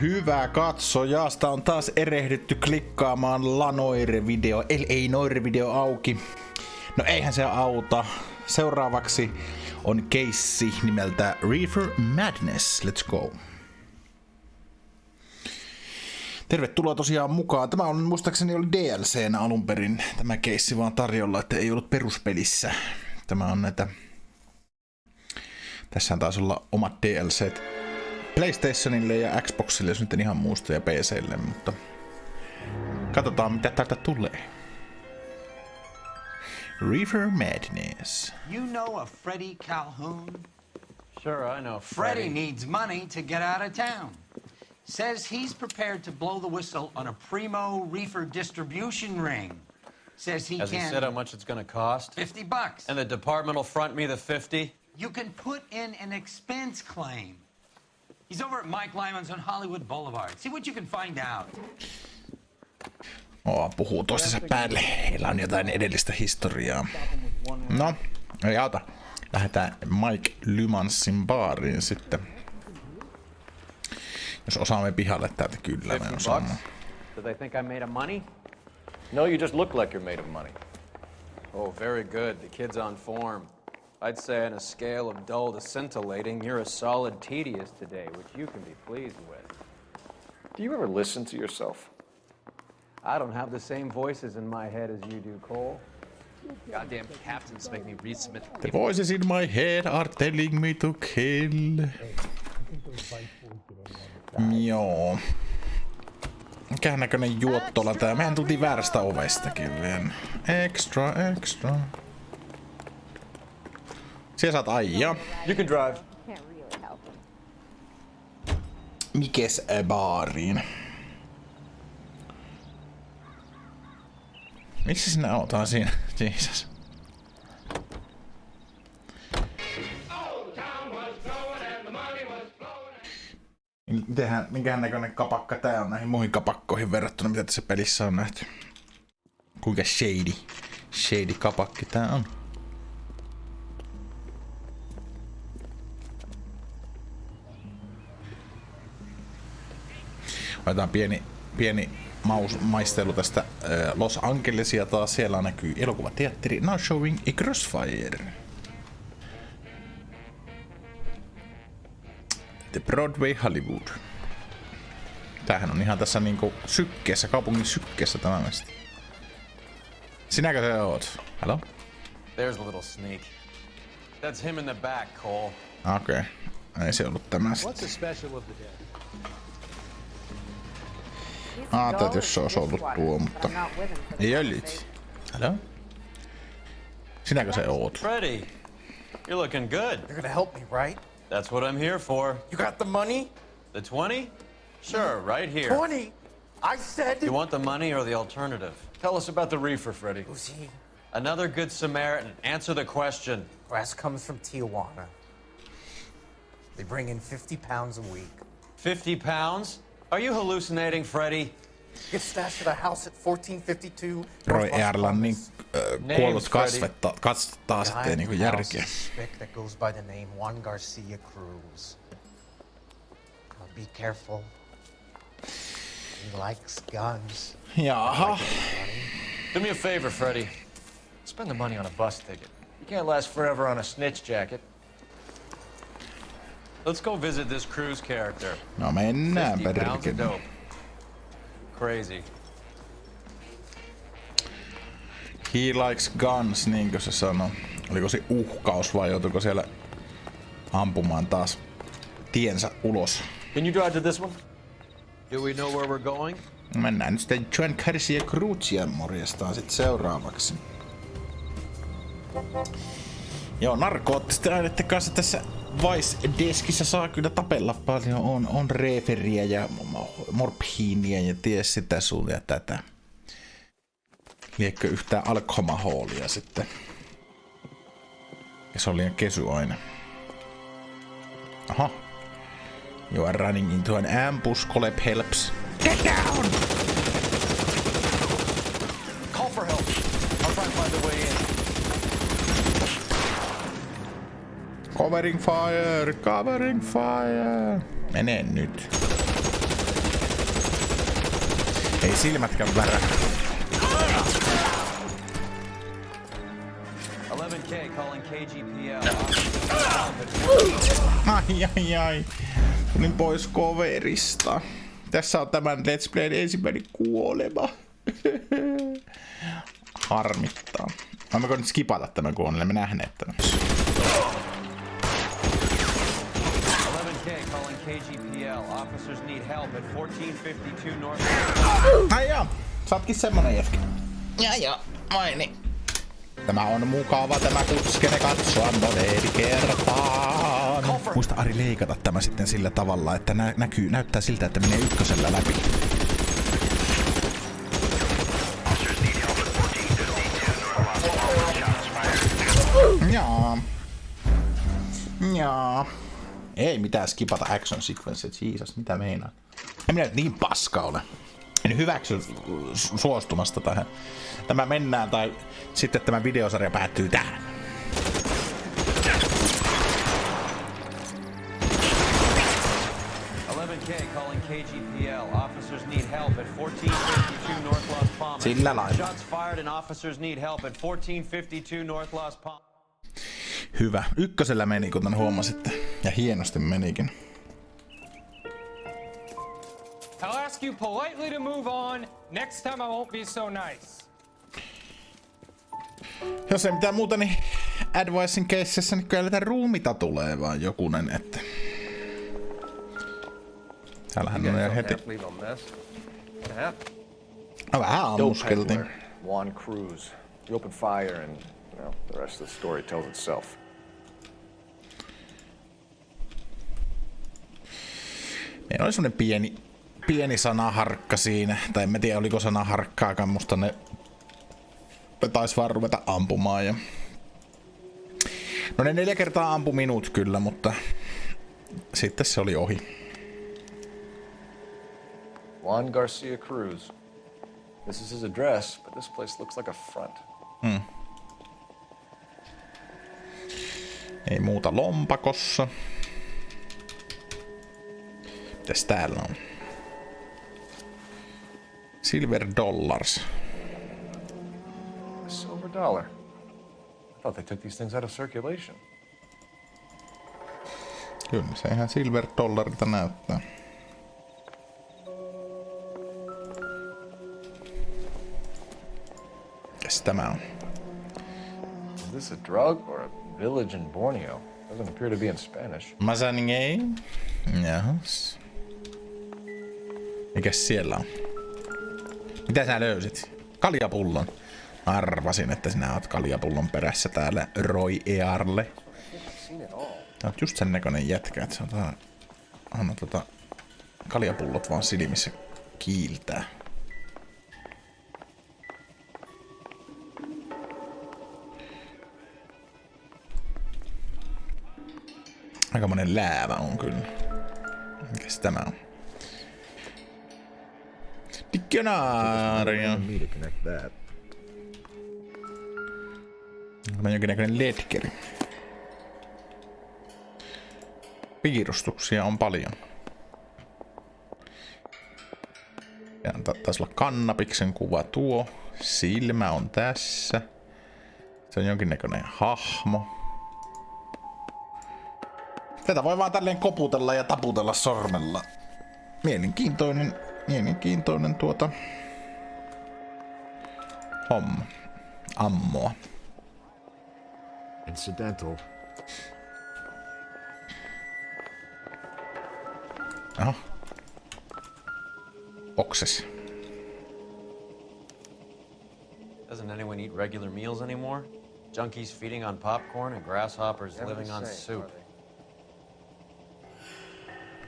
Hyvä katsojasta on taas erehdytty klikkaamaan Noire-video, ei Noire-video auki. No eihän se auta. Seuraavaksi on keissi nimeltä Reefer Madness. Let's go. Tervetuloa tosiaan mukaan. Tämä on muistaakseni oli DLC:nä alun perin tämä keissi vaan tarjolla, että ei ollut peruspelissä. Tämä on näitä... Tässä taisi olla omat DLCt PlayStationille ja Xboxille, jos nyt en ihan muista, ja PClle, mutta katsotaan mitä täältä tulee. Reefer Madness. You know a Freddie Calhoun? Sure, I know Freddie needs money to get out of town. Says he's prepared to blow the whistle on a primo reefer distribution ring. Says he Has can... he said how much it's gonna cost? $50. And the department will front me the 50? You can put in an expense claim. He's over at Mike Lyman's on Hollywood Boulevard. See what you can find out. Puhuu toistensa päälle. Heillä on jotain edellistä historiaa. No, ei auta. Lähdetään Mike Lymansin baariin sitten. Jos osaamme pihalle täältä, kyllä me osaamme. Do they think I made of money? No, you just look like you're made of money. Oh, very good. The kid's on form. I'd say on a scale of dull to scintillating, you're a solid tedious today, which you can be pleased with. Do you ever listen to yourself? I don't have the same voices in my head as you do, Cole. Goddamn captains make me resubmit. The voices in my head are telling me to kill. Joo. Mikähän näköinen juottola tää? Mehän tultiin väärästä ovestakin vielä. Extra. Siellä saat ajaa. You can drive. Mikes baariin? Miksi sinä otan siinä? Jesus. Minkähän näköinen kapakka tää on näihin muihin kapakkoihin verrattuna, mitä tässä pelissä on nähty? Kuinka shady kapakki tää on? Otetaan pieni maistelu tästä Los Angelesia taas. Siellä näkyy elokuvateatteri Now Showing a Crossfire. The Broadway Hollywood. Tämähän on ihan tässä niinku sykkeessä, kaupungin sykkeessä tämä mesti. Sinäkö se oot? Hello? There's a little sneak. That's him in the back, Cole. Okei. Ei se ollut tämä sitten. What's the special of the day? Ajattelin, jos se olisi ollut tuo, mutta ei ollut. Hello? Sinäkö se oot? Freddie, you're looking good. You're gonna help me, right? That's what I'm here for. You got the money? The 20? Sure, right here. 20? I said... You want the money or the alternative? Tell us about the reefer, Freddie. Who's he? Another good Samaritan. Answer the question. Grass comes from Tijuana. They bring in 50 pounds a week. 50 pounds? Are you hallucinating, Freddie? Get stashed at a house at 1452. Roy Erlannin kuollut kasvattaa sitten niinku järkeä. That goes by the name Juan Garcia Cruz. Now be careful. He likes guns. Jaha. Do me a favor, Freddie. Spend the money on a bus ticket. You can't last forever on a snitch jacket. Let's go visit this Cruz character. No mennään 50 pounds of perkele. dope. Crazy. He likes guns, niinkö se sanoi. Oliko se uhkaus vai joutuiko siellä ampumaan taas tiensä ulos? Can you drive to this one? Do we know where we're going? Mennään nyt sitten Juan Garcia Cruzia morjestaan sit seuraavaksi. Joo, narkoottisten aineiden kanssa tässä Vice-deskissä saa kyllä tapella paljon. On reeferiä ja morfiinia ja ties sitä sun ja tätä. Liekkö yhtään alkoholihoolia sitten. Ja se oli liian kesy aina. Aha. You are running into an ambush, call PHELPS. Get down! Call for help. I'll try and find a way in. Covering fire! Mene nyt. Ei silmätkään värä. 11K calling KGPL. Ai. Tulin pois coverista. Tässä on tämän Let's Playn ensimmäinen kuolema. Harmittaa. Voimmeko nyt skipata tämän, kun olemme nähneet tämän? 11K calling KGPL. Officers need help at 1452 North. Ai joo, sä ootkin semmonen jätkä. Ja, maini. Tämä on mukava tämä kuskene katsoa moneeri kertaan. Muista Ari leikata tämä sitten sillä tavalla, että näyttää siltä, että menee ykkösellä läpi. Jaa. Ei mitään skipata action sequence, Jesus, mitä meinaa? En minä nyt niin paska ole. En hyväksy suostumasta tähän. Tämä mennään tai sitten tämä videosarja päättyy tähän. Sillä lailla. Hyvä. Ykkösellä meni, kuten huomasitte. Ja hienosti menikin. I'll ask you politely to move on. Next time I won't be so nice. Jos ei mitään muuta, niin advicein keissessä niin kyllä tätä ruumita tulee vaan jokunen, että... Täällähän on jo heti... Vähän ammuskeltiin. Juan Cruz. You opened fire and, well, the rest of the story tells itself. Meillä oli semmonen pieni sanaharkka siinä, tai en tiedä oliko sanaharkkaakaan, musta ne taisi vaan ruveta ampumaan ja... No ne 4 kertaa ampui minut kyllä, mutta sitten se oli ohi. Juan Garcia Cruz. This is his address, but this place looks like a front. Ei muuta lompakossa. Mitäs täällä on? Silver dollars. A silver dollar. I thought they took these things out of circulation. Kyllä se ihan silver dollarilta näyttää. Mikäs tämä on? Is this a drug or a village in Borneo? Doesn't appear to be in Spanish. Mazaningei. Jahas. Mikäs siellä on? Mitä sä löysit? Kaljapullon. Arvasin, että sinä oot kaljapullon perässä täällä Roy Earle. Tää on just sen näköinen jätkä, että se on kaljapullot vaan silmissä kiiltää. Aika monen läävä on kyllä. Mikäs tämä on? Diktionaario. Tämä on jonkinnäköinen ledgeri. Piirustuksia on paljon. Ja taisi olla kannabiksen kuva tuo. Silmä on tässä. Se on jonkinnäköinen hahmo. Tätä voi vaan tälleen koputella ja taputella sormella. Mielenkiintoinen homma. Ammoa. Incidental. Aha. Okses. Doesn't anyone eat regular meals anymore? Junkies feeding on popcorn and grasshoppers living on soup.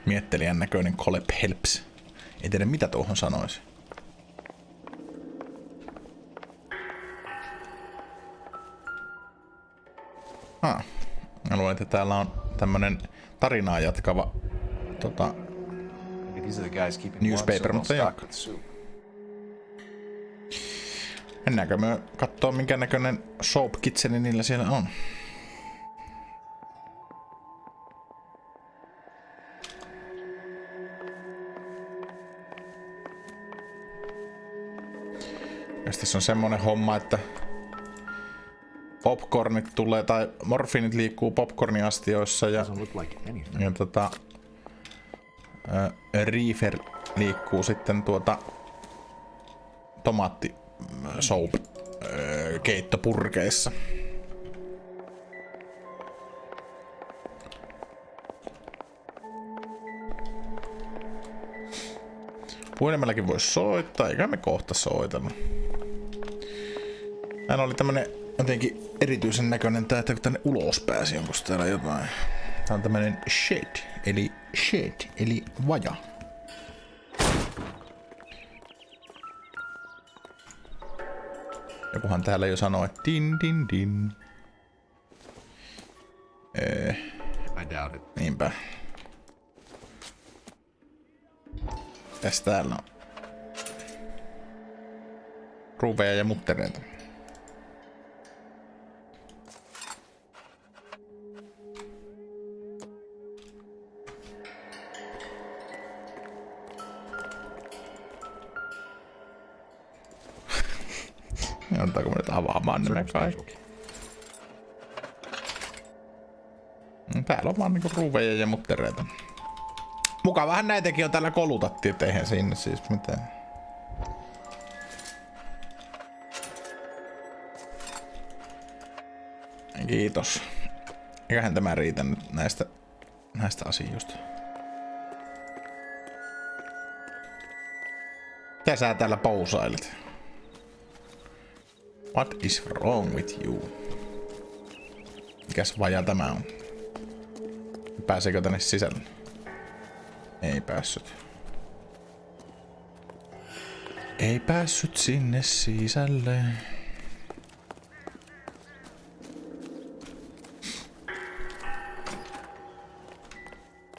Miettelijän näköinen PHELPS. Ei tiedä mitä tuohon sanoisi. Mä luulen, että täällä on tämmönen tarinaa jatkava newspaper, mutta joo. Mennäänkö me kattoo minkä näköinen soap kitseni niillä siellä on? Ja sitten on semmonen homma, että popcornit tulee, tai morfiinit liikkuu popcorniastioissa ja reefer liikkuu sitten tomaatti soup keittopurkeissa. Puhelimellakin voisi soittaa, eikä me kohta soitella. Täällä oli tämmönen jotenkin erityisen näköinen tää, että kun tänne ulos pääsi, onko täällä jotain. Tää on tämmönen shed, eli vaja. Jokuhan täällä jo sanoi, että din din din. I doubt it. Niinpä. Tässä täällä on ruuveja ja muttereita. Joudutaanko me nyt avaamaan nämä kaikki? Täällä on vaan niinku ruuveja ja muttereita. Mukavahan näitäkin on täällä kolutattiin, et eihän sinne siis mitään. Kiitos. Eiköhän tämä riitä nyt näistä asioista. Mitä sä täällä pousailet? What is wrong with you? Mikäs vaja tämä on? Pääseekö tänne sisälle? Ei päässyt. Ei päässyt sinne sisälle.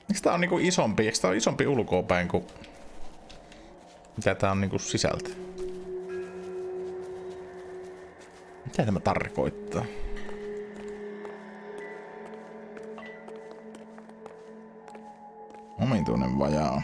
Miksi tää on niinku isompi? Eikö tää on isompi ulkoapäin kuin mitä tää on niinku sisältä? Mitä tämä tarkoittaa? Omituinen vajaa.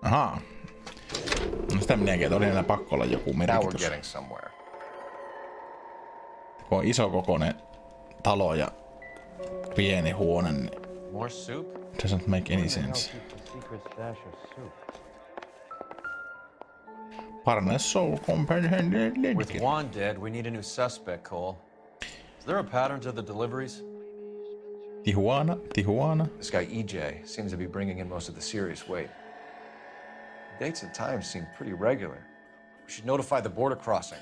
Ahaa. No sitä minäkin, että oli enää pakko olla joku merkitys. Kun on isokokoinen talo ja pieni huone, niin More soup? doesn't make any sense. Partners soul comprehended. With Juan dead, we need a new suspect, Cole. Is there a pattern to the deliveries? Tijuana. This guy EJ seems to be bringing in most of the serious weight. Dates and times seem pretty regular. We should notify the border crossing.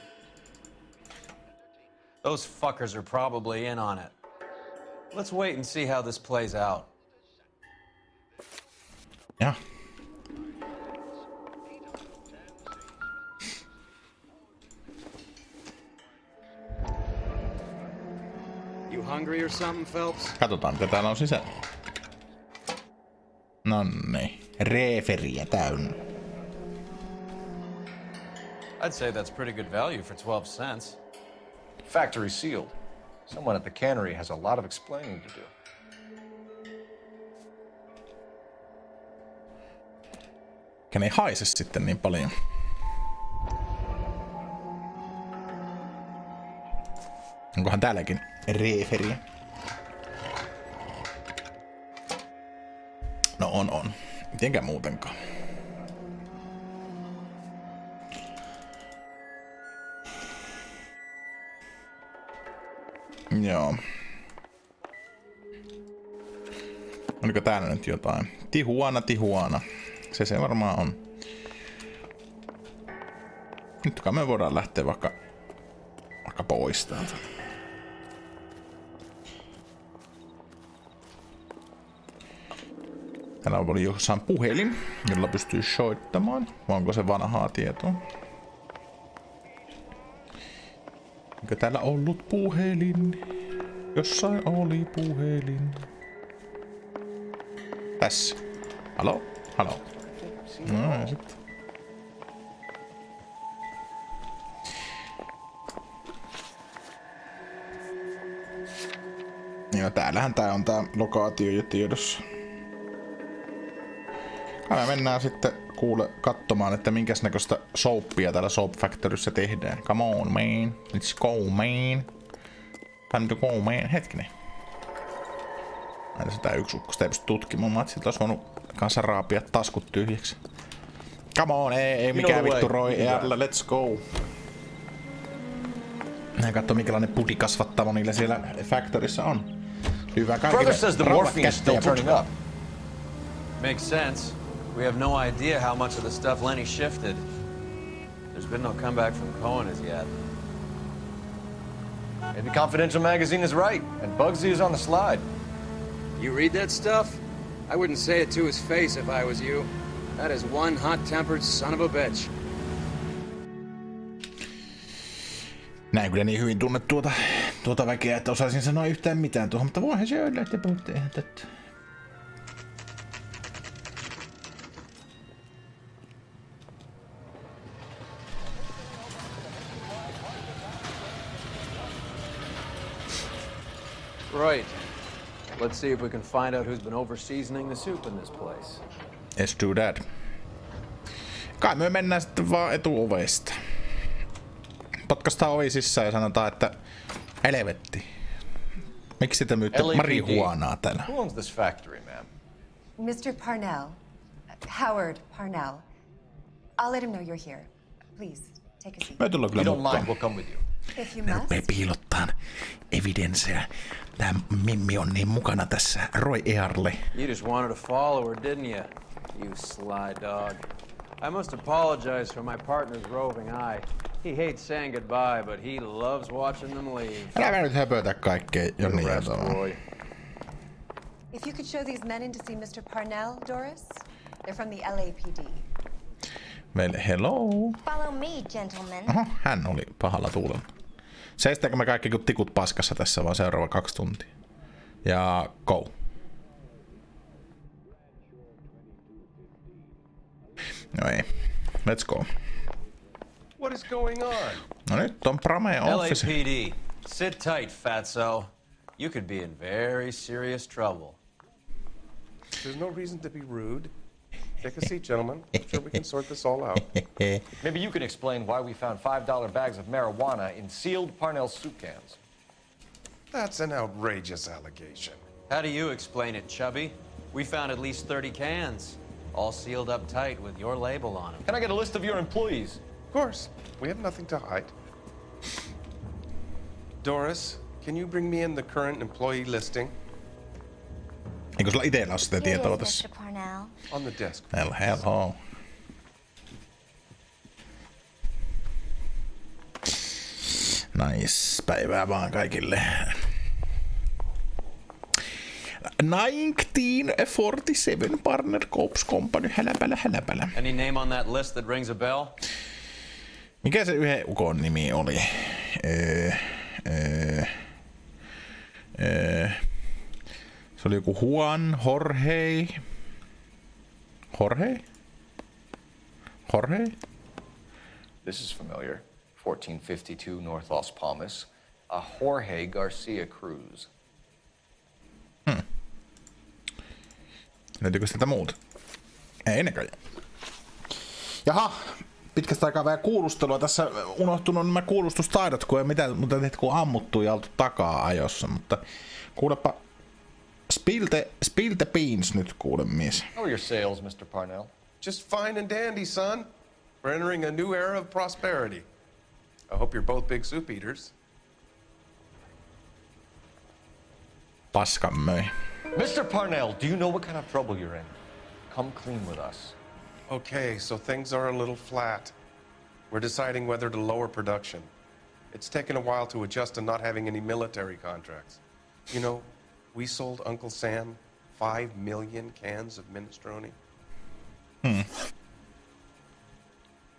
Those fuckers are probably in on it. Let's wait and see how this plays out. Ja. You hungry or something, Phelps? Katsotaan mitä täällä on sisällä. Nonni. Reeferiä täynnä. I'd say that's pretty good value for 12 cents. Factory sealed. Someone at the cannery has a lot of explaining to do. Ken ei haise sitten niin paljon. Onkohan täälläkin reeferiä? No on. Mitenkä muutenkaan. Joo. Oliko täällä nyt jotain? Tijuana. Se varmaan on. Nyt kai me voidaan lähteä vaikka pois täältä. Täällä oli jossain puhelin, jolla pystyy soittamaan. Vai onko se vanhaa tietoa? Eikö täällä ollut puhelin? Jossain oli puhelin. Tässä. Halo? No, sitten. Ja täällähän tää on tää lokaatio jo tiedossa. Me mennään sitten kuule katsomaan, että minkäs näköistä soappia täällä Soap Factoryssä tehdään. Come on man, let's go man. Time to go man, hetkinen. Aina sitä yksi ukko, sitä ei pysty tutkimaan, mä siltä olisi voinut kanssa raapia taskut tyhjäksi. Come on, ei mikään vittu Roy, let's go. Nää katso minkälainen pudikasvattamo niillä siellä Factoryssa on. Hyvä kaikille. Brother says the morphine is still turning up. Makes sense. We have no idea how much of the stuff Lenny shifted. There's been no comeback from Cohen as yet. Maybe Confidential magazine is right, and Bugsy is on the slide. You read that stuff? I wouldn't say it to his face if I was you. That is one hot-tempered son of a bitch. Näin kyllä niin hyvin tunnet tuota väkeä, että osaisin sanoa yhtään mitään tuohon, mutta voihan se olla, että puhutte ihan tätä. Right. Let's see if we can find out who's been over-seasoning the soup in this place. Let's do that. Kai me mennään sitten vaan etuovesta. Potkastaan ovi sisään ja sanotaan, että helvetti. Miksi te myytte marihuanaa täällä? Who owns this factory, ma'am? Mr. Parnell. Howard Parnell. I'll let him know you're here. Please, take a seat. Me tullaan kyllä You don't mukaan. mind, we'll come with you. If you Ne must. rupee piilottaan evidenssejä. Tää Mimmi on niin mukana tässä Roy Earle. You just wanted a follower, didn't you? You sly dog. I must apologize for my partner's roving eye. He hates saying goodbye, but he loves watching them leave. Älä nyt höpötä kaikkea Jonni ja Roy. If you could show these men in to see Mr. Parnell, Doris. They're from the LAPD. Meille hello. Follow me, gentlemen. Oho, hän oli pahalla tuulella. Seistääkö me kaikki kuin tikut paskassa tässä vaan seuraava 2 tuntia? Ja go. No ei. Let's go. What is going on? No nyt on Prame Office. LAPD. Sit tight, fatso. You could be in very serious trouble. There's no reason to be rude. Take a seat, gentlemen. I'm sure we can sort this all out. Maybe you can explain why we found $5 bags of marijuana in sealed Parnell soup cans. That's an outrageous allegation. How do you explain it, Chubby? We found at least 30 cans, all sealed up tight with your label on them. Can I get a list of your employees? Of course. We have nothing to hide. Doris, can you bring me in the current employee listing? Eikö sulla itellä ole sitä tietoa tässä? Mr. Parnell. On the desk. Hello. Nice. Päivää vaan kaikille. 1947 Partner Corps Company. Häläpälä. Any name on that list that rings a bell? Mikä se yhden ukon nimi oli? Se oli joku Juan, Jorge. This is familiar. 1452 North Las Palmas. A Jorge Garcia Cruz. Löytyykö sitä muuta? Ei näköjään. Jaha, pitkästä aikaa vähän kuulustelua. Tässä unohtunut nämä kuulustustaidot, kun ei mitään muuta tehty kuin ammuttu ja oltu takaa ajossa. Mutta kuulepa, spill the beans nyt kuule mies. How are your sales, Mr. Parnell? Just fine and dandy, son. We're entering a new era of prosperity. I hope you're both big soup eaters. Paskan möi. Mr. Parnell, do you know what kind of trouble you're in? Come clean with us. Okay, so things are a little flat. We're deciding whether to lower production. It's taken a while to adjust to not having any military contracts. You know, we sold Uncle Sam 5 million cans of minestrone.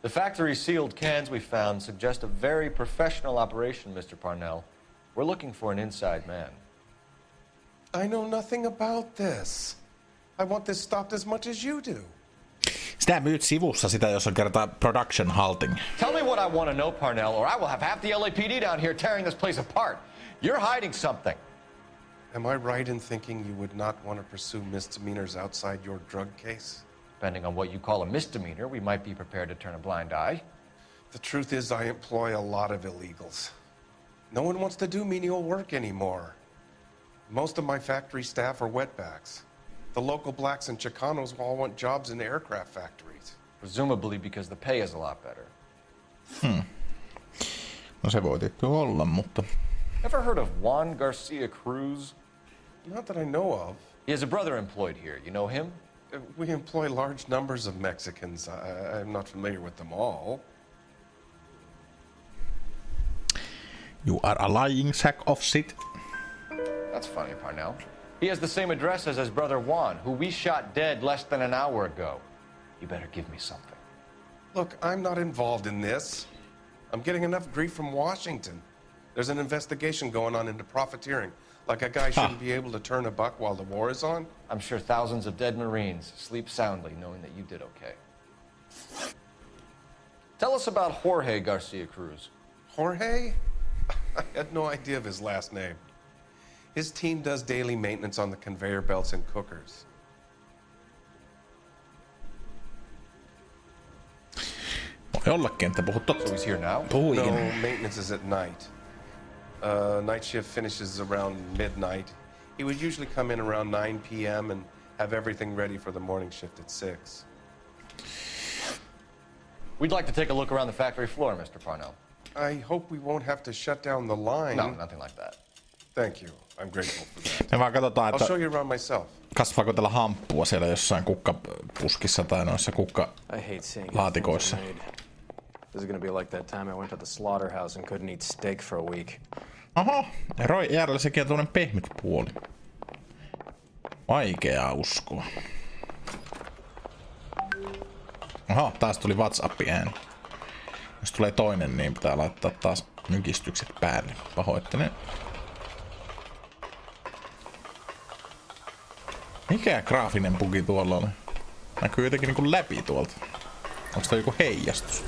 The factory sealed cans we found suggest a very professional operation, Mr. Parnell. We're looking for an inside man. I know nothing about this. I want this stopped as much as you do. Sitä myyt sivussa sitä, jos on kertaa production halting. Tell me what I want to know, Parnell, or I will have half the LAPD down here tearing this place apart. You're hiding something. Am I right in thinking you would not want to pursue misdemeanors outside your drug case? Depending on what you call a misdemeanor, we might be prepared to turn a blind eye. The truth is, I employ a lot of illegals. No one wants to do menial work anymore. Most of my factory staff are wetbacks. The local blacks and Chicanos all want jobs in aircraft factories. Presumably because the pay is a lot better. No se voi tietty olla, mutta... Ever heard of Juan Garcia Cruz? Not that I know of. He has a brother employed here. You know him? We employ large numbers of Mexicans. I'm not familiar with them all. You are a lying sack of shit. That's funny, Parnell. He has the same address as his brother Juan, who we shot dead less than an hour ago. You better give me something. Look, I'm not involved in this. I'm getting enough grief from Washington. There's an investigation going on into profiteering. Like a guy shouldn't be able to turn a buck while the war is on. I'm sure thousands of dead Marines sleep soundly knowing that you did okay. Tell us about Jorge Garcia Cruz. Jorge? I had no idea of his last name. His team does daily maintenance on the conveyor belts and cookers. Jollakin, että puhut totta. So he's here now? Puhu No, ikinä. maintenance is at night. Night shift finishes around midnight. He would usually come in around 9 p.m. and have everything ready for the morning shift at 6. We'd like to take a look around the factory floor, Mr. Parnell. I hope we won't have to shut down the line. No, nothing like that. Thank you. I'm grateful for that. Me vaan katsotaan, I'll että show you around myself. kasvaako tällä hamppua siellä jossain kukkapuskissa tai noissa kukkalaatikoissa. This is gonna be like that time I went to the slaughterhouse and couldn't eat steak for a week. Oho, Roy Järllä sekin on tuollainen pehmyt puoli. Vaikeaa uskoa. Oho, taas tuli WhatsAppin ääni. Jos tulee toinen, niin pitää laittaa taas mykistykset päälle. Pahoittelen. Mikä graafinen bugi tuolla oli? Näkyy jotenkin niinku läpi tuolta. Onko toi joku heijastus?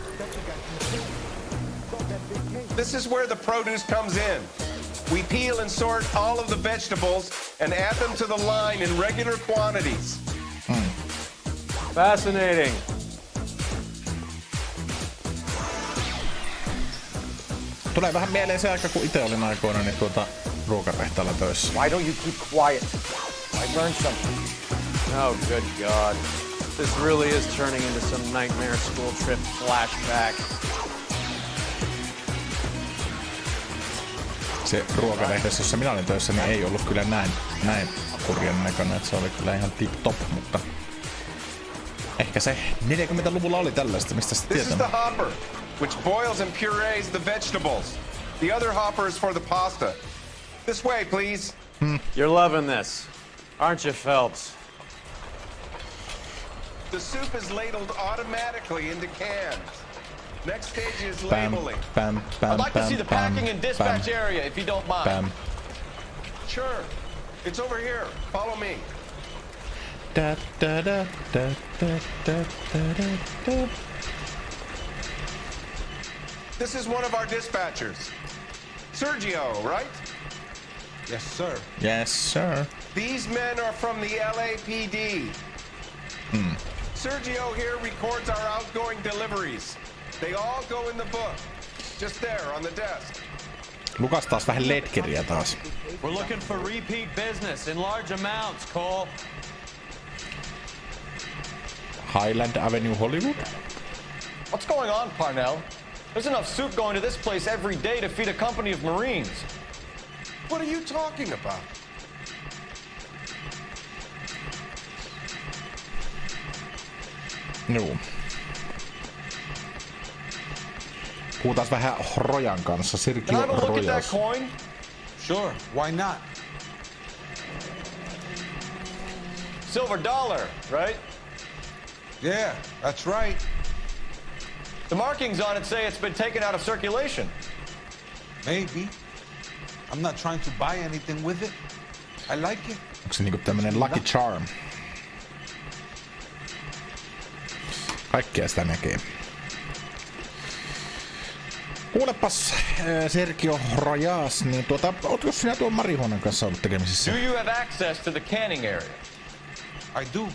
This is where the produce comes in. We peel and sort all of the vegetables and add them to the line in regular quantities. Fascinating. Tulee vähän mieleen se aika, kun itse olin aikoina niin ruokarehtaalla töissä. Why don't you keep quiet? I learned something. Oh, good God. This really is turning into some nightmare school trip flashback. Se ruokarehdessä, jossa minä olin töissä, niin ei ollut kyllä näin kurjan näköinen, että se oli kyllä ihan tip-top, mutta ehkä se 40-luvulla oli tällaista, mistä sitä This is tietää. the hopper, which boils and purees the vegetables. The other hopper is for the pasta. This way, please. You're loving this, aren't you, Phelps? The soup is ladled automatically into cans. Next stage is Bam, labeling. bam, bam, I'd like to see the bam, packing and dispatch bam, area, if you don't mind. bam. Sure. It's over here. Follow me. Da, da, da, da, da, da, da, da. This is one of our dispatchers. Sergio, right? Yes, sir. Yes, sir. These men are from the LAPD. Sergio here records our outgoing deliveries. They all go in the book. Just there on the desk. Lukas taas vähän letkeriä taas. We're looking for repeat business in large amounts, Cole. Highland Avenue, Hollywood? What's going on, Parnell? There's enough soup going to this place every day to feed a company of Marines. What are you talking about? Joo. Puhutaan vähän Rojan kanssa, Can I Sergio have a look at that Rojas. coin? Sure, why not? Silver dollar, right? Yeah, that's right. The markings on it say it's been taken out of circulation. Maybe. I'm not trying to buy anything with it. I like it. Onko se niinku tämmönen Lucky Charm? Kaikkea sitä näkee. Kuulepas, Sergio Rajas, niin ootko sinä tuon marihuonan kanssa ollut tekemisissä? Do you have access to the canning area? I do.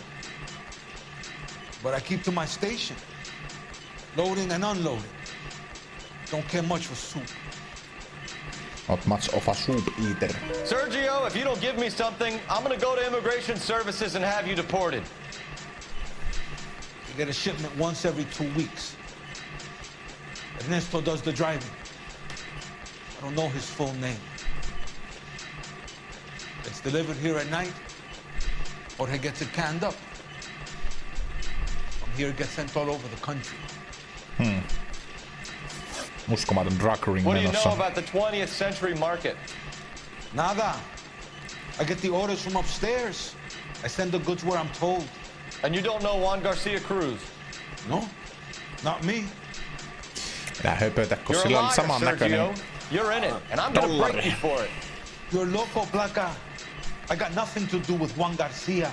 But I keep to my station. Loading and unloading. Don't care much for soup. Not much of a soup eater. Sergio, if you don't give me something, I'm gonna go to Immigration Services and have you deported. You get a shipment once every 2 weeks. Ernesto does the driving. I don't know his full name. It's delivered here at night, or he gets it canned up. From here it gets sent all over the country. Uskomaton drug ring What do you menossa. know about the 20th century market? Nada. I get the orders from upstairs. I send the goods where I'm told. And you don't know Juan Garcia Cruz? No, not me. Älä höpötä, kun You're a sillä on liar, saman näköinen. Sergio. You're in it, and I'm gonna break you for it. You're loco, Blanca. I got nothing to do with Juan Garcia.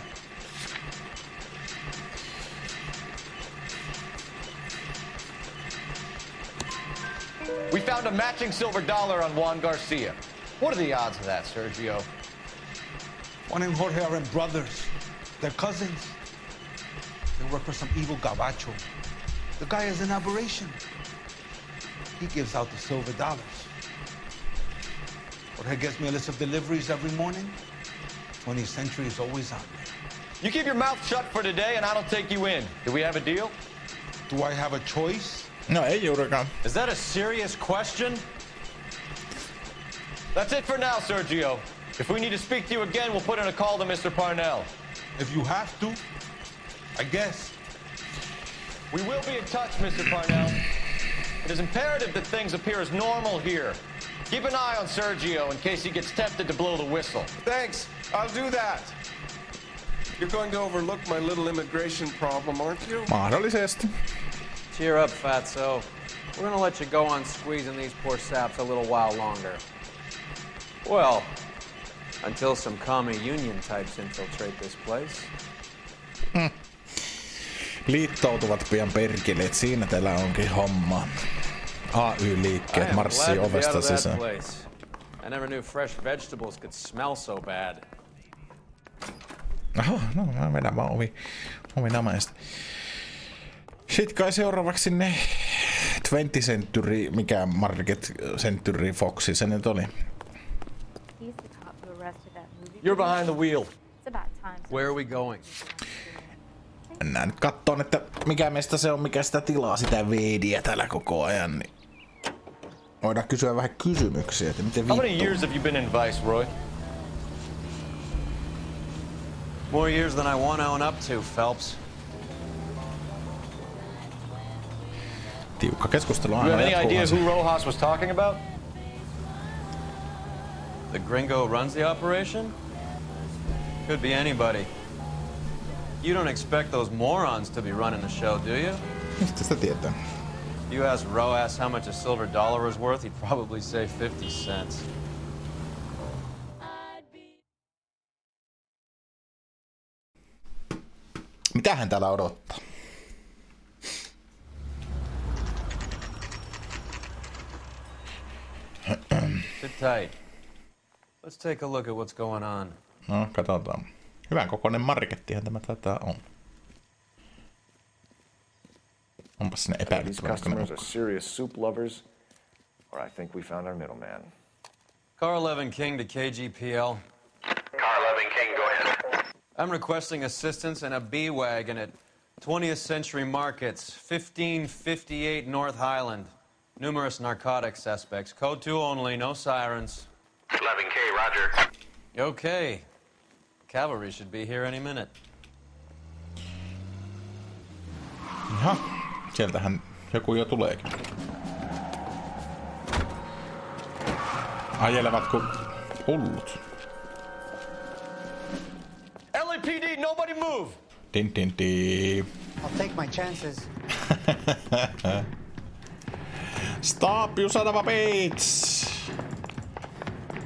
We found a matching silver dollar on Juan Garcia. What are the odds of that, Sergio? Juan and Jorge are brothers. They're cousins. They work for some evil gabacho. The guy is an aberration. He gives out the silver dollars. Jorge gets me a list of deliveries every morning. 20th century is always on there. You keep your mouth shut for today, and I don't take you in. Do we have a deal? Do I have a choice? No ei juurikaan. Is that a serious question? That's it for now, Sergio. If we need to speak to you again, we'll put in a call to Mr. Parnell. If you have to, I guess. We will be in touch, Mr. Parnell. It is imperative that things appear as normal here. Keep an eye on Sergio in case he gets tempted to blow the whistle. Thanks. I'll do that. You're going to overlook my little immigration problem, aren't you? Mahdollisesti. Cheer up, fatso. We're gonna let you go on squeezing these poor saps a little while longer. Well, until some commie union types infiltrate this place. Liittoutuvat pian perkeleet, siinä teillä onkin homma. AY-liikkeet marssii ovesta sisään. I never knew fresh vegetables could smell so bad. Oho, no mä vedän vaan ovi namaista. Sitten kai seuraavaksi ne 20th Century, mikä Market Century Foxi se nyt oli. You're behind the wheel. Where are we going? Mennään nyt kattoon, että mikä meistä se on, mikä sitä tilaa sitä veediä täällä koko ajan. Niin voidaan kysyä vähän kysymyksiä, että miten How many vittu. years have you been in Viceroy? More years than I want to own up to, Phelps. Tiukka keskustelu You aina have any idea jatkuu. who Rojas was talking about? The gringo runs the operation? Could be anybody. You don't expect those morons to be running the show, do you? Mistä sitä tietää? If you asked Rojas how much a silver dollar was worth, he'd probably say 50 cents. Mitä hän täällä odottaa? Sit tight. Let's take a look at what's going on. No, katsotaan. Hyvän kokoinen markettihan tämä taitaa on. Onpas sinne These epäilyttävän customers are serious soup lovers, or I think we found our middleman. Car 11 King to KGPL. Car 11 King, go ahead. I'm requesting assistance in a B-Wagon at 20th Century Markets, 1558 North Highland. Numerous narcotic suspects. Code 2 only, no sirens. 11K, roger. Okay. Cavalry should be here any minute. Jaha, sieltähän joku jo tuleekin. Ajelevat kuin hullut. LAPD, nobody move! Din din din. I'll take my chances. Stop, you son of a bitch!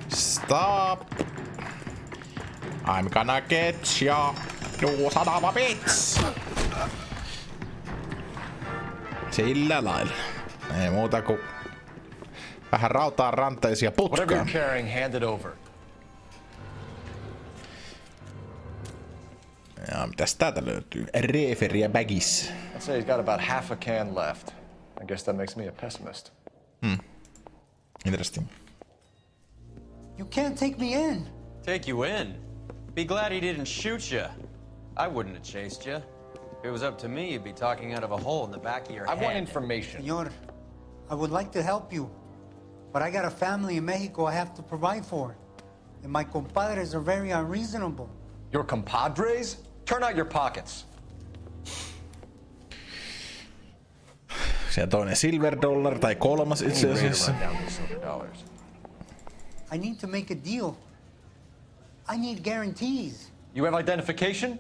Stop! I'm gonna get ya, you son of a bitch! Sillä lailla. Ei muuta kuin Vähän rautaa ranteisia Whatever putkaa. you're carrying, hand it over. Ja mitäs täältä löytyy? Reeferi ja bagis. I'd say he's got about half a can left. I guess that makes me a pessimist. Interesting. You can't take me in. Take you in? Be glad he didn't shoot you. I wouldn't have chased you. If it was up to me, you'd be talking out of a hole in the back of your head. I want information. Señor, I would like to help you, but I got a family in Mexico I have to provide for. And my compadres are very unreasonable. Your compadres? Turn out your pockets. Siellä toinen silver dollar tai kolmas itse asiassa. I need to make a deal. I need guarantees. You have identification?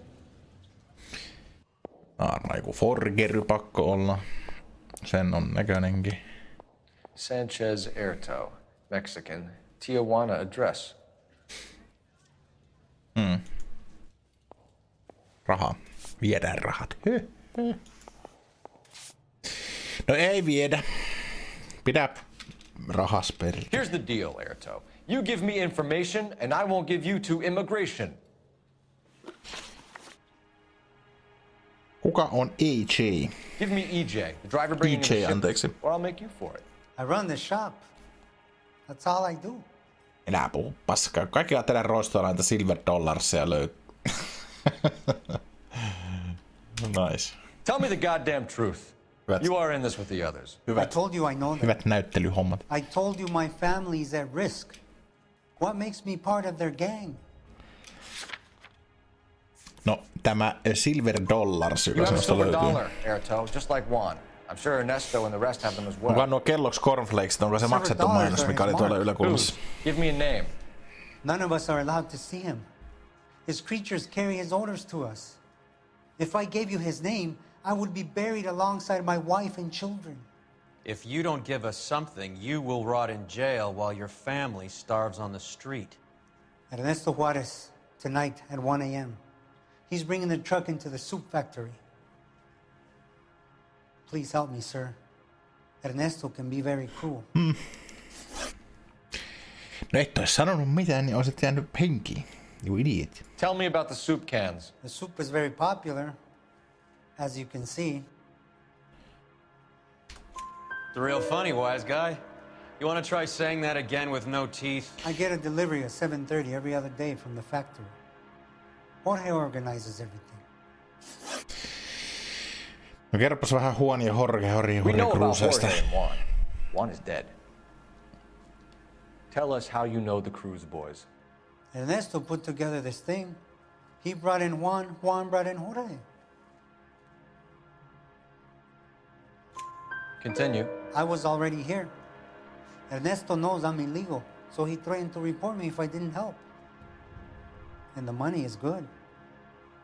Joku forgery pakko olla. Sen on näköinenkin. Sanchez Erto, Mexican, Tijuana address. Raha. Viedään rahat. No ei viedä. Pidä rahas perille. Here's the deal, Erto. You give me information, and I won't give you to immigration. Kuka on EJ? Give me EJ, the driver bringing EJ, in the anteeksi. ship, or I'll make you for it. I run the shop. That's all I do. Enää puhu paskaa. Kaikki ajattelee roistoilla näitä silver dollarsia löytyy. Nice. Tell me the goddamn truth. You are in this with the others. I told you I know that. Hyvät näyttelyhommat. I told you my family is at risk. What makes me part of their gang? No, tämä silver dollars, You joka have a semmoista silver löytyy. dollar, Erto, just like Juan. I'm sure Ernesto and the rest have them as well. Onko nuo kelloksi cornflakes, onko se maksettu mainos, mikä oli tuolla yläkulmassa? Give me a name. None of us are allowed to see him. His creatures carry his orders to us. If I gave you his name, I would be buried alongside my wife and children. If you don't give us something, you will rot in jail while your family starves on the street. Ernesto Juarez, tonight at 1 a.m. He's bringing the truck into the soup factory. Please help me, sir. Ernesto can be very cruel. No et ois sanonut mitään, niin olisit jäänyt henkiin. You idiot. Tell me about the soup cans. The soup is very popular, as you can see. It's real funny, wise guy. You want to try saying that again with no teeth? I get a delivery at 7:30 every other day from the factory. Jorge organizes everything. No kerropas vähän Juan ja Jorge We know about Cruzesta. Jorge and Juan. Juan is dead. Tell us how you know the Cruz boys. Ernesto put together this thing. He brought in Juan, Juan brought in Jorge. Continue. I was already here. Ernesto knows I'm illegal, so he threatened to report me if I didn't help. And the money is good.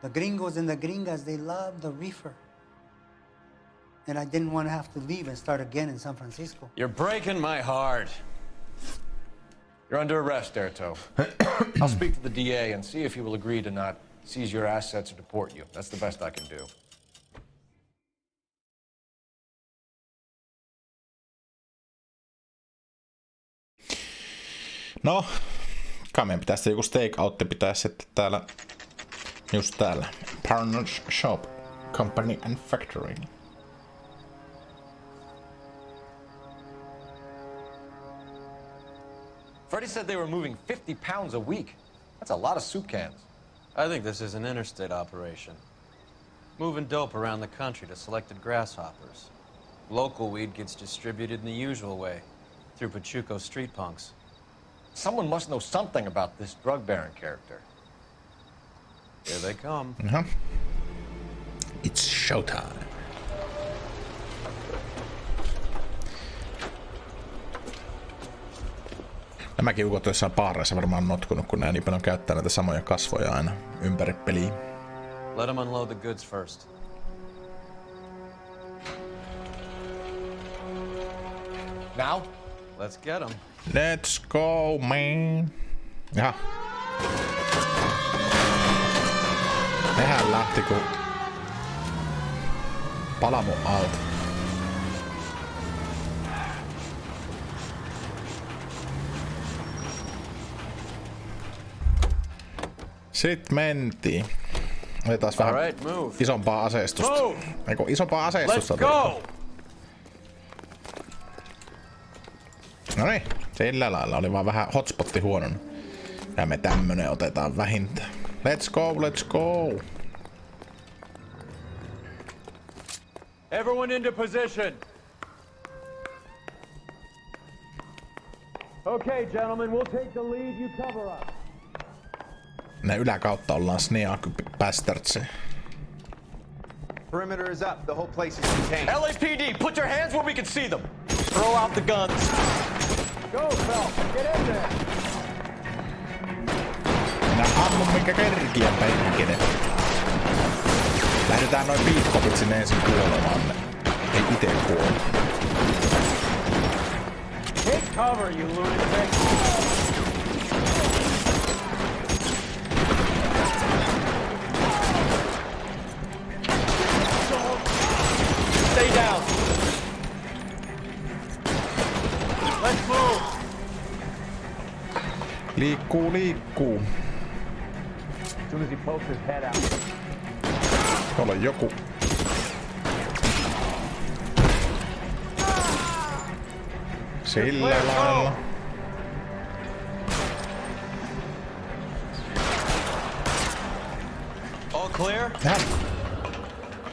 The gringos and the gringas, they love the reefer. And I didn't want to have to leave and start again in San Francisco. You're breaking my heart. You're under arrest, Erto. I'll speak to the DA and see if he will agree to not seize your assets or deport you. That's the best I can do. No, kai meidän pitäisi joku stakeoutti pitää sitten täällä, just täällä. Partners Shop, Company and Factory. Freddie said they were moving 50 pounds a week. That's a lot of soup cans. I think this is an interstate operation. Moving dope around the country to selected grasshoppers. Local weed gets distributed in the usual way, through Pachuco street punks. Someone must know something about this drug baron character. Here they come. It's showtime. Nämäkin ukot jossain baareissa varmaan notkunut, kun nää niin paljon käyttää näitä samoja kasvoja aina ympäri peliä. Let them unload the goods first. Now? Let's get them. Let's go, man. Jaha. Nehän lähti kun pala mun alta. Sitten mentiin. Otetaan vähän isompaa aseistusta. Eiku isompaa aseistusta. Noniin, sillä lailla oli vaan vähän hotspotti huonona. Ja me tämmönen otetaan vähintään. Let's go, let's go! Everyone into position. Okay, gentlemen, we'll take the lead. You cover us. Ne yläkautta ollaan sneak bastards. Perimeter is up. The whole place is contained. LAPD, put your hands where we can see them. Throw out the guns. Go, Phelps. Get in there. Minä ammun minkä kerkiä perkele. Lähdetään noin viikkopit sinne ensin kuolemaan. Ei ite kuole. Take cover, you lunatic. Stay down. Let's move. Liikkuu, liikkuu. As soon as he pokes his head out. Tuolla on joku. Sillä lailla. All clear?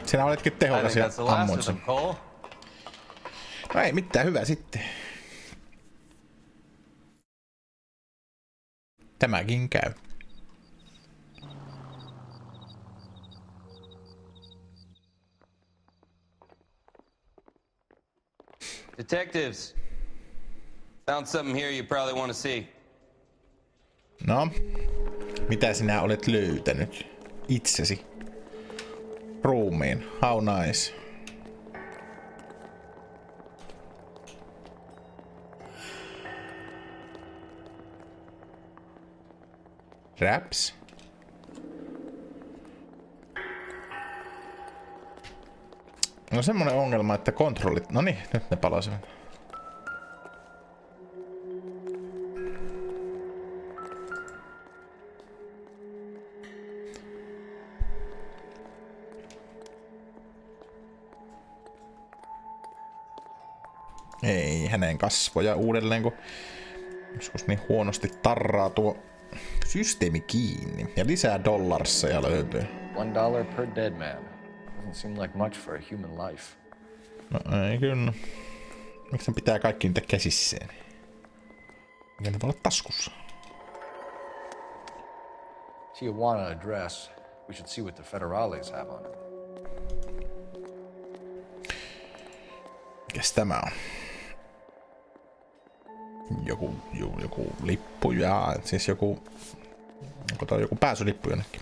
Sinä oletkin tehokas ja ammuit sen. No ei mitään, hyvä sitten. Tämäkin käy. Detectives, found something here you probably want to see. No, mitä sinä olet löytänyt itsesi? Ruumiin, how nice. Raps? No semmonen ongelma, että kontrollit... Noniin, nyt ne palasivat. Ei hänen kasvoja uudelleen, kun joskus niin huonosti tarraa tuo systeemi kiinni. Ja lisää dollarsseja löytyy. $1 per dead man. Doesn't seem like much for a human life. No ei kyllä. Miksi ne pitää kaikki niitä käsissään? Mikä ne voi olla taskussa? Tijuana address. We should see what the federales have on it. Mikäs tämä on? Joku lippu ja siis joku pääsylippu jonnekin.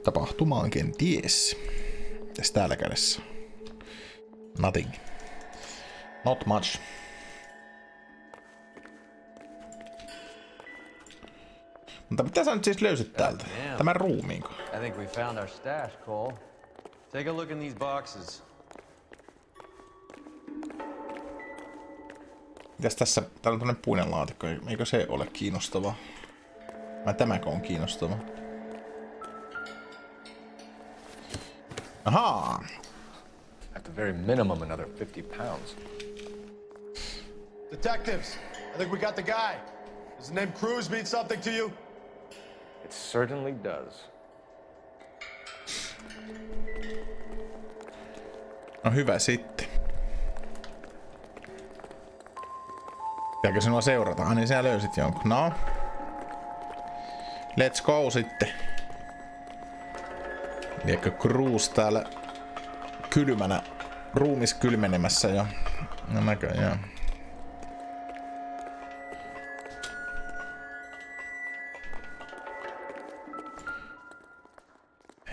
Tapahtumaan kenties. Mitäs täällä kädessä? Nothing. Not much. Mutta mitä sä nyt siis löysit täältä? Tämän ruumiinko? I think we found our stash, Cole. Take a look in these boxes. Mitäs tässä? Täällä on tämmönen puinen laatikko. Eikö se ole kiinnostavaa? Vai tämäkö on kiinnostavaa? Ahaa! At the very minimum, another 50 pounds. Detectives, I think we got the guy. Does the name Cruz mean something to you? It certainly does. No hyvä sitten. Pitääkö sinua seurata? Ah niin, sinä löysit jonkun. No. Let's go sitten. Liekö Cruz täällä kylmänä, ruumis kylmenemässä jo? No näköjään.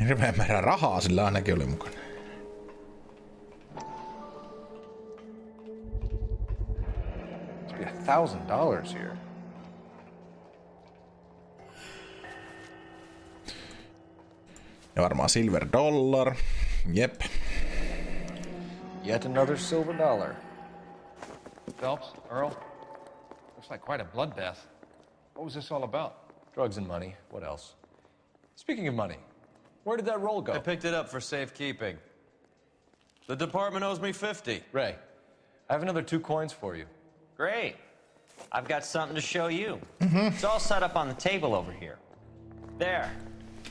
Hirveän määrä rahaa sillä ainakin oli mukana. Must be $1,000 here. Ja varmaan silver dollar. Jep. Yet another silver dollar. Phelps, Earl, looks like quite a bloodbath. What was this all about? Drugs and money. What else? Speaking of money, where did that roll go? I picked it up for safekeeping. The department owes me 50. Ray, I have another 2 coins for you. Great. I've got something to show you. It's all set up on the table over here. There.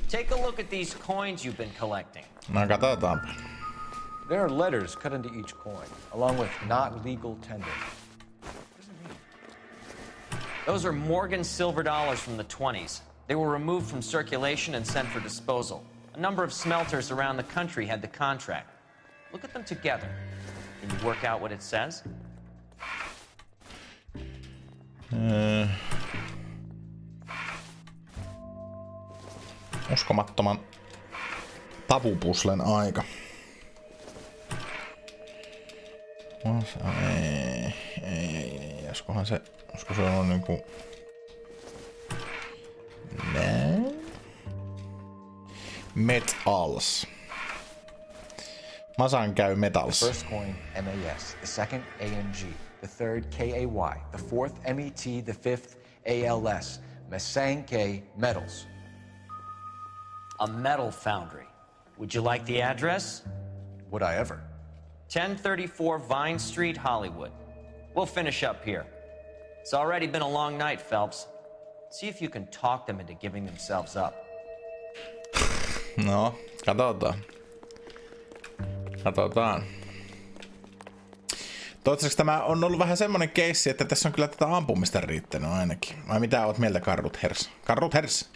Take a look at these coins you've been collecting. No katsotaanpa. There are letters cut into each coin, along with not legal tender. Those are Morgan silver dollars from the 20s. They were removed from circulation and sent for disposal. A number of smelters around the country had the contract. Look at them together. Can you work out what it says? Uskomattoman tavupuslen aika. Ei. Olisiko se on niinku... Näin. Metals. Masan käy metals. The first coin, MAS. The second, AMG. The third, KAY. The fourth, MET. The fifth, ALS. Masanke Metals. A metal foundry. Would you like the address? Would I ever? 1034 Vine Street, Hollywood. We'll finish up here. It's already been a long night, Phelps. See if you can talk them into giving themselves up. No, katsotaan. Toivottavasti tämä on ollut vähän semmonen keissi, että tässä on kyllä tätä ampumista riittänyt ainakin. Vai mitä oot mieltä, Karrut Hers? Karrut Hers!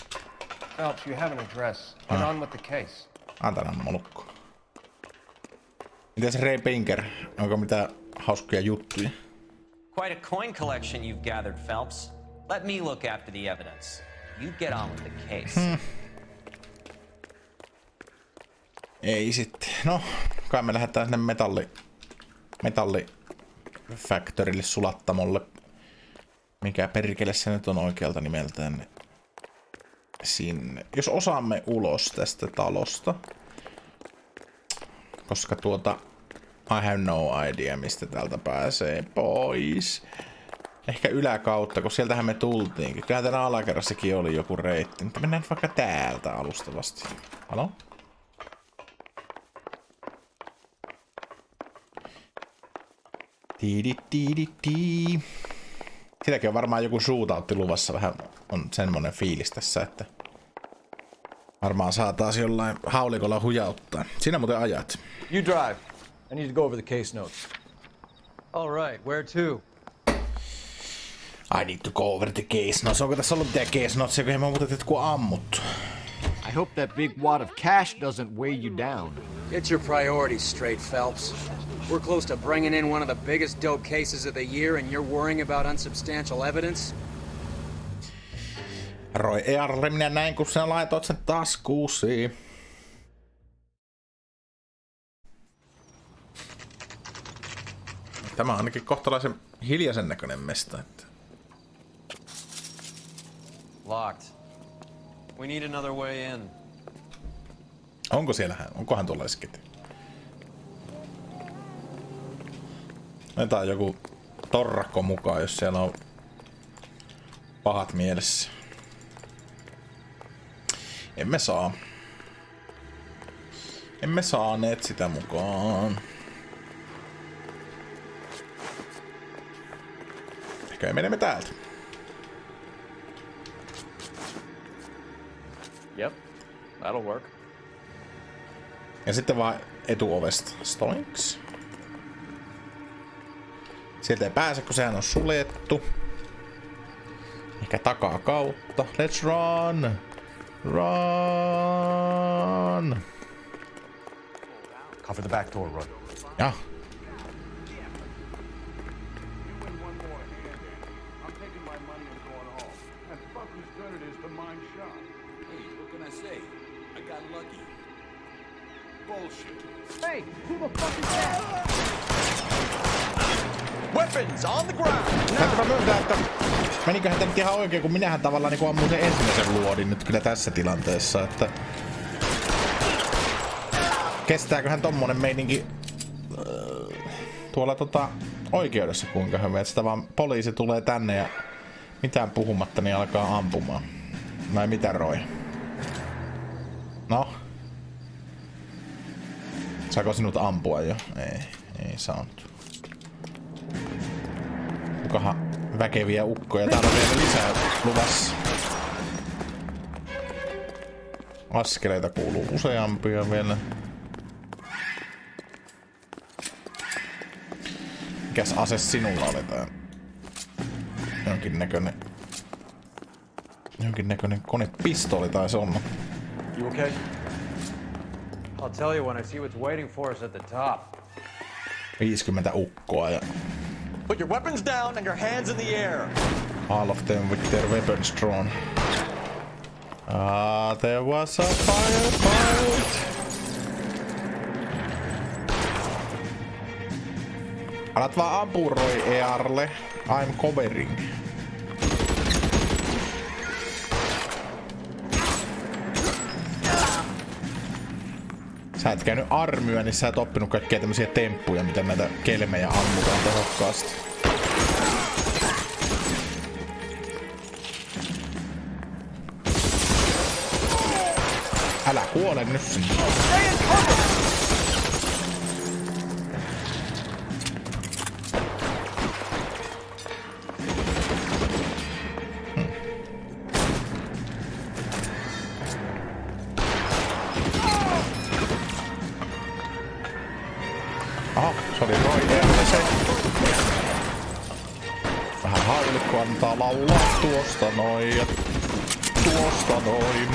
Phelps, you have an address. Get on with the case. Antanan molukko. Mitäs Ray Pinker? Onko mitään hauskia juttuja? Quite a coin collection you've gathered, Phelps. Let me look after the evidence. You get on with the case. Ei sitten. No, kai me lähdetään sinne metallifactorille sulattamolle. Mikä perkele se nyt on oikealta nimeltään. Sinne. Jos osaamme ulos tästä talosta. Koska I have no idea, mistä täältä pääsee pois. Ehkä yläkautta, kun sieltähän me tultiinkin. Kyllä täällä alakerrassakin oli joku reitti. Mutta mennään vaikka täältä alustavasti. Halo? Tiidi. Silläkin on varmaan joku shootoutti luvassa. Vähän on semmonen fiilis tässä, että varmaan saataisiin jollain haulikolla hujauttaa. Sinä muuten ajat. You drive. I need to go over the case notes. All right, where to? I need to go over the case notes. Onko tässä ollut mitään case notesia, kun mä muuten jotkut ammuttu? I hope that big wad of cash doesn't weigh you down. Get your priorities straight, Phelps. We're close to bringing in one of the biggest dope cases of the year, and you're worrying about unsubstantial evidence? Roy Earle, minä näin, kun sä laitoit sen taskuusi. Tämä on ainakin kohtalaisen hiljaisen näköinen mesta. Että... Locked. We need another way in. Onko siellähän? Onkohan tuolla eskiti? Otetaan joku torrakko mukaan, jos siellä on pahat mielessä. Emme saaneet sitä mukaan. Ehkä menemme täältä. Yep, that'll work. Ja sitten vaan etuovesta. Stoinks. Sieltä ei pääse, kun sehän on suljettu. Ehkä takaa kautta. Let's run! Run! Cover the back door, Roy. Ja. Hey, who the fuck is that? Weapons on the ground! Täytyy myöntää, että meniköhän tämä nyt ihan oikein, kun minähän tavallaan niin ammuin sen ensimmäisen luodin nyt kyllä tässä tilanteessa, että... Kestääköhän tommonen meininki tuolla oikeudessa kuinka hyvä, että sitä vaan poliisi tulee tänne ja mitään puhumatta niin alkaa ampumaan. Vai mitä, Roy? Saako sinut ampua jo? Ei saanut. Kukahan väkeviä ukkoja. Täällä on vielä lisää luvassa. Askeleita kuuluu useampia vielä. Mikäs ase sinulla oli tää? Jonkinnäköinen konepistooli taisi olla. You okay? I'll tell you when I see what's waiting for us at the top. 50 ukkoa ja... Put your weapons down and your hands in the air. All of them with their weapons drawn. There was a firefight. Alat vaan ampuroi Earle. I'm covering. Sä et käynyt armyä, niin sä et oppinut kaikkia tämmösiä temppuja, miten näitä kelmejä ammutaan tehokkaasti. Älä kuole nyt sinne. Aha, se oli Noire se. Vähän haulikko antaa laulaa tuosta noin ja tuosta noin.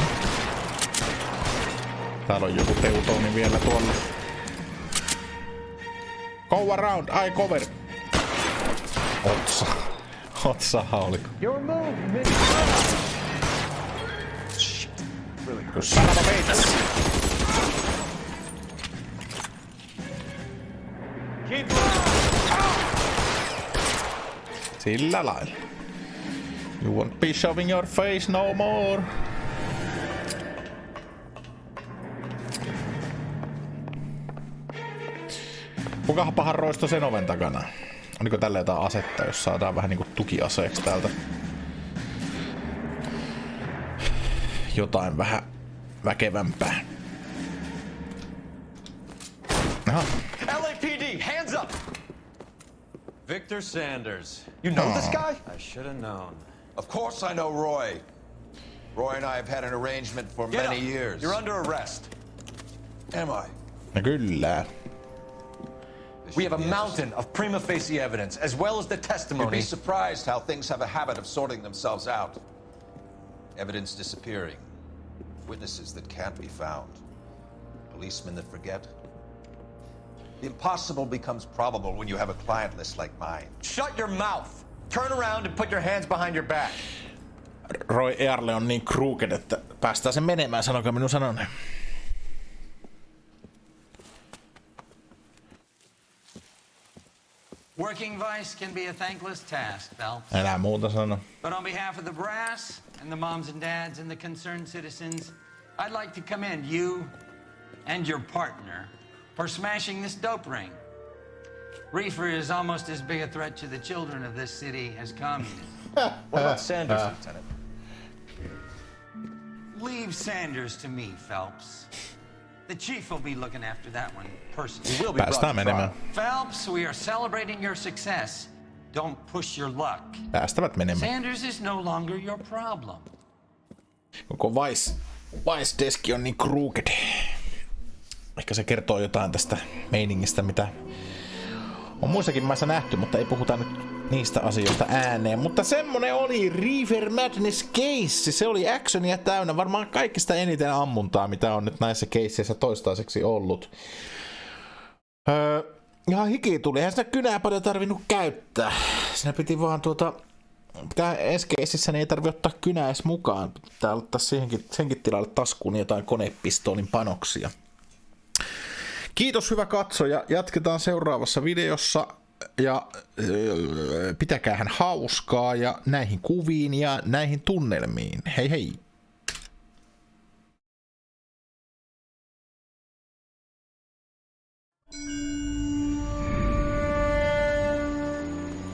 Täällä on joku teutoni vielä tuolla. Go around, I cover. Otsa haulikko. Son of a bitch. Sillä lailla. You won't be shoving your face no more. Kukapahan roisto sen oven takana? Oliko tällä jotain asetta, jos saadaan vähän niinku tukiaseeksi täältä? Jotain vähän väkevämpää. Aha. LAPD, hands up! Victor Sanders. You know this guy? I should have known. Of course I know Roy. Roy and I have had an arrangement for many years. You're under arrest. Am I? No kyllä. We have a mountain of prima facie evidence, as well as the testimony. You'd be surprised how things have a habit of sorting themselves out. Evidence disappearing. Witnesses that can't be found. Policemen that forget. The impossible becomes probable when you have a client list like mine. Shut your mouth! Turn around and put your hands behind your back. Roy Earle on niin crooked, että päästään sen menemään, sanokaa minun sanoneen. Working vice can be a thankless task, Phelps. Älä muuta sano. But on behalf of the brass and the moms and dads and the concerned citizens, I'd like to commend you and your partner for smashing this dope ring. Reefer is almost as big a threat to the children of this city as communism. What about Sanders, Lieutenant? Leave Sanders to me, Phelps. The chief will be looking after that one personally. He will be brought to trial. Phelps, we are celebrating your success. Don't push your luck. Päästävät menemään. Sanders is no longer your problem. Koko Vice-deski on niin crooked. Ehkä se kertoo jotain tästä meiningistä, mitä on muissakin maissa nähty, mutta ei puhuta nyt niistä asioista ääneen. Mutta semmonen oli Reefer Madness case. Se oli actionia täynnä. Varmaan kaikista eniten ammuntaa, mitä on nyt näissä caseissa toistaiseksi ollut. Ihan hiki tuli. Eihän sitä kynää paljon tarvinnut käyttää. Siinä piti vaan ensi caseissa niin ei tarvi ottaa kynää edes mukaan. Pitää ottaa senkin tilalle taskuun jotain konepistoolin panoksia. Kiitos hyvä katsoja. Jatketaan seuraavassa videossa. Ja pitäkäähän hauskaa ja näihin kuviin ja näihin tunnelmiin. Hei hei!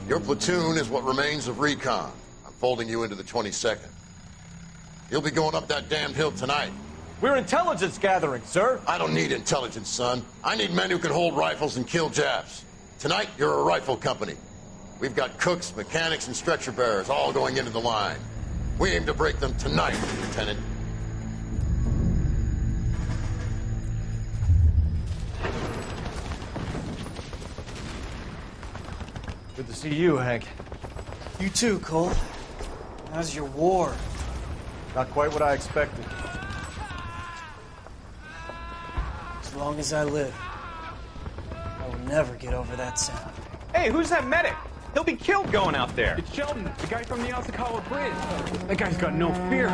Your platoon is what remains of recon. I'm folding you into the 22nd. You'll be going up that damned hill tonight. We're intelligence gathering, sir. I don't need intelligence, son. I need men who can hold rifles and kill Japs. Tonight, you're a rifle company. We've got cooks, mechanics, and stretcher bearers all going into the line. We aim to break them tonight, Lieutenant. Good to see you, Hank. You too, Cole. How's your war? Not quite what I expected. As long as I live, I will never get over that sound. Hey, who's that medic? He'll be killed going out there. It's Sheldon, the guy from the Asakawa Bridge. That guy's got no fear.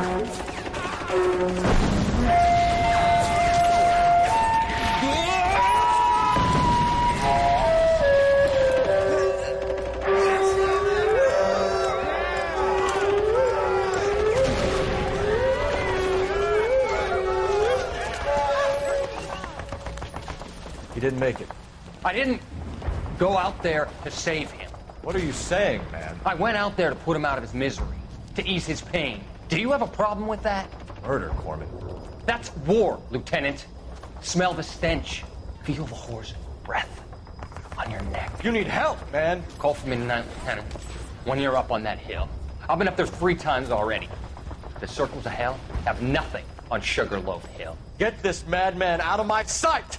He didn't make it. I didn't go out there to save him. What are you saying, man? I went out there to put him out of his misery, to ease his pain. Do you have a problem with that? Murder, Corman. That's war, Lieutenant. Smell the stench. Feel the horse's breath on your neck. You need help, man. Call for me tonight, Lieutenant. When you're up on that hill. I've been up there 3 times already. The circles of hell have nothing on Sugarloaf Hill. Get this madman out of my sight!